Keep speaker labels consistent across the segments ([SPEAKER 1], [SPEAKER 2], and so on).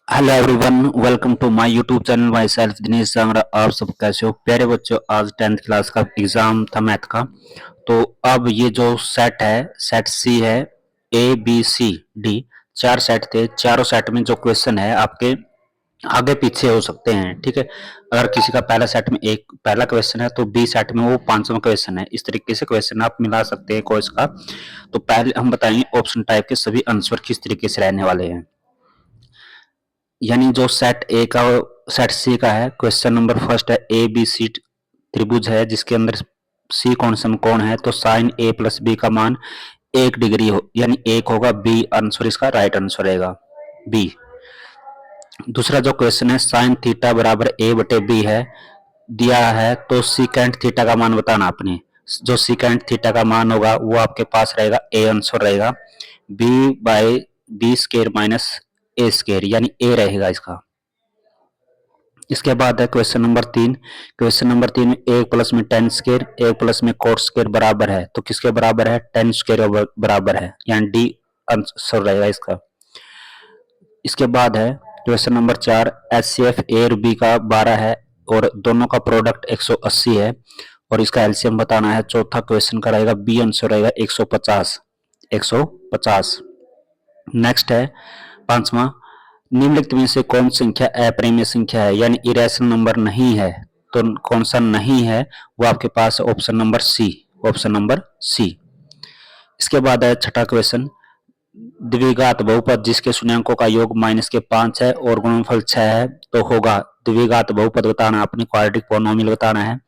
[SPEAKER 1] Hello everyone, welcome to my YouTube channel. Myself Dinesh Sangda. आप सब कैसे हो प्यारे बच्चों। आज 10th क्लास का एग्जाम था मैथ का। तो अब ये जो सेट है, सेट सी है, ए बी सी डी, चार सेट थे। चारों सेट में जो क्वेश्चन है आपके आगे पीछे हो सकते हैं, ठीक है। अगर किसी का पहला सेट में एक पहला क्वेश्चन है तो बी सेट में वो पांचवा क्वेश्चन है। इस तरीके से क्वेश्चन आप मिला सकते हैं कोर्स का। तो पहले हम बताएंगे ऑप्शन टाइप के सभी आंसर किस तरीके से रहने वाले हैं। यानी जो सेट ए का सेट सी का है, क्वेश्चन नंबर फर्स्ट है ए बी सी त्रिभुज है जिसके अंदर सी कौन समकोण है, तो साइन ए प्लस बी का मान 1 डिग्री हो यानी 1 होगा। बी आंसर इसका राइट आंसर रहेगा बी। दूसरा जो क्वेश्चन है साइन थीटा बराबर ए बटे बी है दिया है, तो सीकेंट थीटा का मान बताना आपने। जो सीकेंट थीटा का मान होगा वो आपके पास रहेगा ए आंसर रहेगा B by B square minus A square यानी ए रहेगा इसका। इसके बाद है क्वेश्चन नंबर 3। क्वेश्चन नंबर 3 में एक प्लस में टेन स्केयर एक प्लस में कोट स्केयर बराबर है, तो किसके बराबर है? टेन स्केयर बराबर है यानी डी आंसर रहेगा इसका। इसके बाद है question number 4। H C F A और बी का 12 है और दोनों का प्रोडक्ट 180 है और इसका एलसीएम बताना है। चौथा क्वेश्चन का रहेगा बी आंसर रहेगा 150। 150। नेक्स्ट है पांचवा। निम्नलिखित में से कौन संख्या अप्रिमेय संख्या है यानी इरेशनल नंबर नहीं है, तो कौन सा नहीं है वो आपके पास option number C. Option number C. इसके बाद है छठा क्वेश्चन। द्विघात बहुपद जिसके शून्यांकों का योग -5 है और गुणनफल 6 है तो होगा। द्विघात बहुपद बताना आपने, क्वाड्रेटिक पॉलिनोमियल बताना है।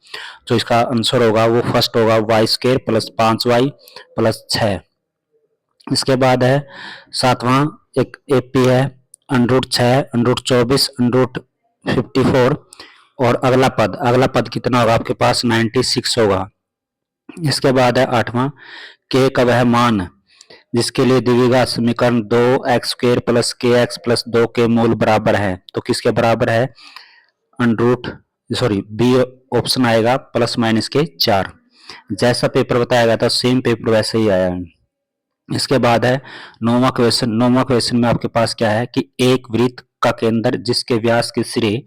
[SPEAKER 1] जो इसका आंसर होगा वो फर्स्ट होगा Y square plus 5y plus 6। इसके बाद है सातवां एक एपी है √6 √24 √54 और अगला पद कितना होगा आपके पास 96 होगा। इसके बाद है आठवां के का वह मान जिसके लिए द्विघात समीकरण 2x² प्लस kx प्लस 2 के मूल बराबर है, तो किसके बराबर है? बी ऑप्शन आएगा +-4। जैसा पेपर बताया गया था सेम पेपर वैसे ही आया है। इसके बाद है नौवां क्वेश्चन। नौवां क्वेश्चन में आपके पास क्या है कि एक वृत्त का केंद्र जिसके व्यास के सिरे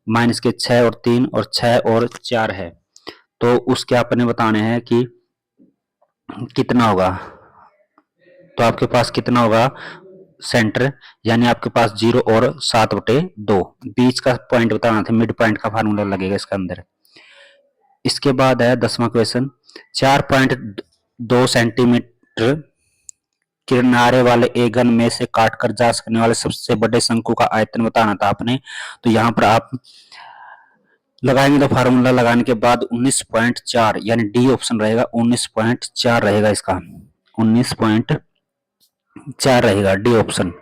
[SPEAKER 1] -6 और 3 और 6 और 4 है, तो उसके आपने बताने हैं कि कितना होगा। तो आपके पास कितना होगा सेंटर, यानी आपके पास 0 और 7/2 बीच का पॉइंट बताना था। मिड पॉइंट का फार्मूला लगेगा इसके अंदर। इसके बाद है 10वां क्वेश्चन। 4.2 सेंटीमीटर किनारे वाले एक घन में से काटकर जा सकने वाले सबसे बड़े शंकु का आयतन बताना था आपने। तो यहाँ पर आप लगाएंगे तो फार्मूला लगाने के बाद 19.4 यानी डी ऑप्शन रहेगा 19.4 रहेगा इसका। 19.4 रहेगा डी ऑप्शन।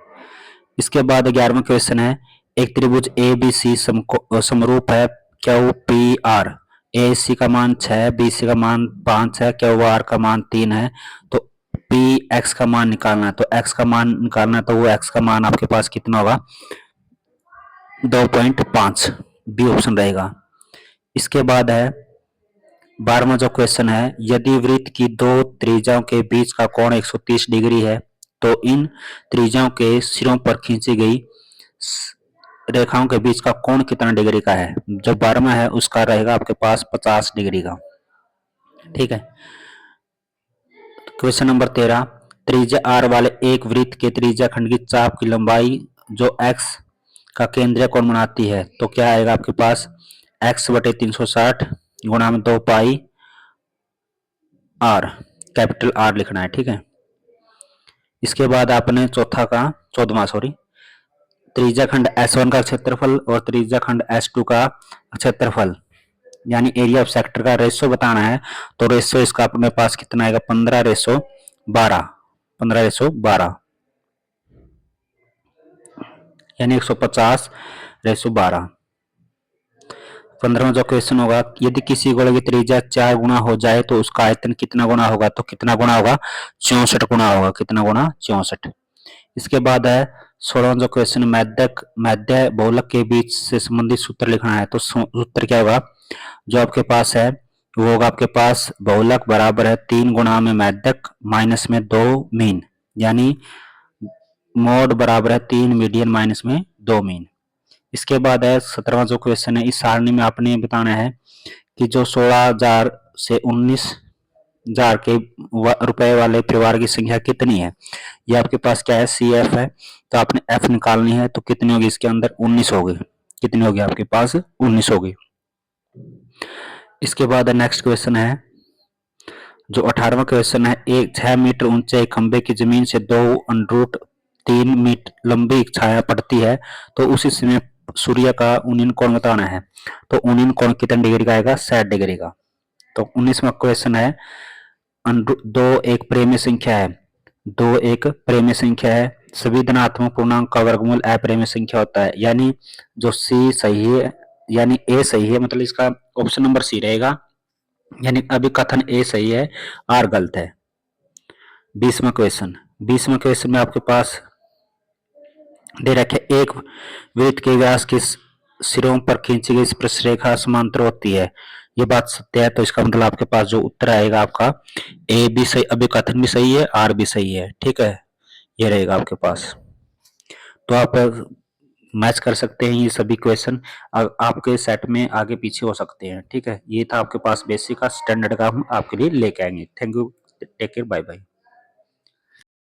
[SPEAKER 1] इसके बाद 11वां क्वेश्चन है। एक त्रिभुज ए बी सी समरूप है क्यू पी आर। ए सी का मान 6 बी सी का मान 5 है, क्यू आर का मान 3 है। तो पी एक्स का मान निकालना है, तो एक्स का मान निकालना है तो वो एक्स का मान आपके पास कितना होगा 2.5 बी ऑप्शन रहेगा। इसके बाद है 12वां जो क्वेश्चन है। यदि वृत्त की दो त्रिज्याओं के बीच का कोण 130 डिग्री है तो इन त्रिज्याओं के सिरों पर खींची गई रेखाओं के बीच का कोण कितना डिग्री का है? जो 12वां है उसका रहेगा आपके पास 50 डिग्री का। ठीक है। Question number 13। त्रिज्या r वाले एक वृत्त के त्रिज्या खंड की चाप की लंबाई जो x का केंद्रीय कोण बनाती है, तो क्या आएगा आपके पास x/360 गुणा में 2 पाई r, कैपिटल R लिखना है। ठीक है। इसके बाद आपने चौदहवां त्रिज्या खंड S1 का क्षेत्रफल और त्रिज्या खंड S2 का क्षेत्रफल यानी एरिया ऑफ सेक्टर का रेशो बताना है। तो रेशो इसका अपने पास कितना आएगा 15/12 15/12 यानी 150/12। 15वां जो क्वेश्चन होगा। यदि किसी गोले की त्रिज्या 4 गुना हो जाए तो उसका आयतन कितना गुना होगा? तो कितना गुना होगा? 64 गुना होगा। कितना गुना? 64। इसके बाद है 16वां जो क्वेश्चन। माध्य बहुलक के बीच से संबंधित सूत्र लिखना है, तो सूत्र क्या होगा जो आपके पास है वो होगा आपके पास बहुलक बराबर है 3 गुणा में माध्यक माइनस में 2 मीन, यानी मोड बराबर है 3 मीडियन माइनस में 2 मीन। इसके बाद है 17वां जो क्वेश्चन है, इस सारणी में आपने बताना है कि जो 16,000 से 19,000 के रुपए वाले परिवार की संख्या कितनी है। ये आपके पास क्या है, सी एफ है, तो आपने एफ निकालनी है, तो कितनी होगी इसके अंदर, 19 होगी। कितनी होगी आपके पास, 19 होगी। इसके बाद नेक्स्ट क्वेश्चन है जो 18वां क्वेश्चन है, एक 6 मीटर ऊंचे खंबे की जमीन से 2√3 मीटर लंबी छाया पड़ती है, तो उसी समय सूर्य का उन्नयन कोण बताना है। तो उन्नयन कोण कितने डिग्री का आएगा, 60 डिग्री का। तो 19वां क्वेश्चन है, दो एक प्रेमी संख्या है, दो एक प्रेमी संख्या है, सभी धनात्मक पूर्णांक का वर्गमूल अप्रेमी संख्या होता है। यानी जो सी सही है, यानी ए सही है, मतलब इसका ऑप्शन नंबर सी रहेगा, यानी अभिकथन ए सही है, आर गलत है। 20वां क्वेश्चन में आपके पास दे रखे, एक वृत्त के व्यास के सिरों पर खींची गई स्पर्श रेखा समांतर होती है, ये बात सत्य है। तो इसका मतलब आपके पास जो उत्तर आएगा आपका ए भी सही, अभिकथन भी सही है, आर भी सही है, ठीक है, ये रहेगा आपके पास। तो आप मैच कर सकते हैं ये सभी क्वेश्चन, आपके सेट में आगे पीछे हो सकते हैं, ठीक है। ये था आपके पास बेसिक का, स्टैंडर्ड का हम आपके लिए लेके आएंगे। Thank you, take care, bye bye.